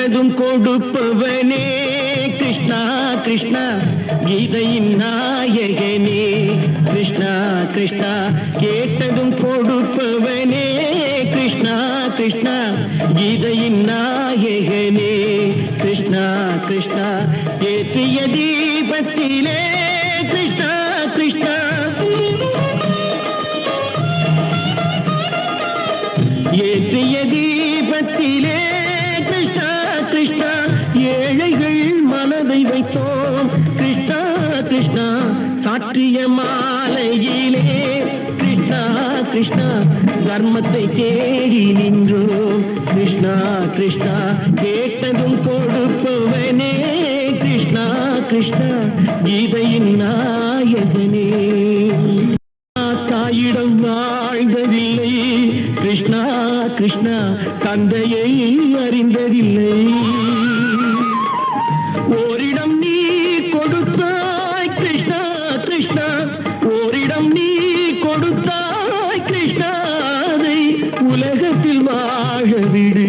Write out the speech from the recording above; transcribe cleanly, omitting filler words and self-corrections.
கேட்டதும் கொடுப்பவனே கிருஷ்ணா கிருஷ்ணா கீதையின் நாயகனே கிருஷ்ணா கிருஷ்ணா கேட்டதும் கொடுப்பவனே கிருஷ்ணா கிருஷ்ணா கீதையின் நாயகனே கிருஷ்ணா கிருஷ்ணா ஏற்றிய தீபத்திலே கிருஷ்ணா கிருஷ்ணா ஏற்றிய தீபத்திலே கிருஷ்ணா கிருஷ்ணா ஏழைகள் மனதை வைத்தோம் கிருஷ்ணா கிருஷ்ணா சாற்றிய மாலையிலே கிருஷ்ணா கிருஷ்ணா தர்மத்தை தேடி நின்றோம் கிருஷ்ணா கிருஷ்ணா கேட்டதும் கொடுப்பவனே கிருஷ்ணா கிருஷ்ணா கீதையின் நாயகனே தாயிடம் வாழ்ந்ததில்லை கிருஷ்ணா கிருஷ்ணா தந்தையை அறிந்ததில்லை ஓரிடம் நீ கொடுத்தாய் கிருஷ்ணா கிருஷ்ணா ஓரிடம் நீ கொடுத்தாய் கிருஷ்ணா அதை உலகத்தில் வாழ விடு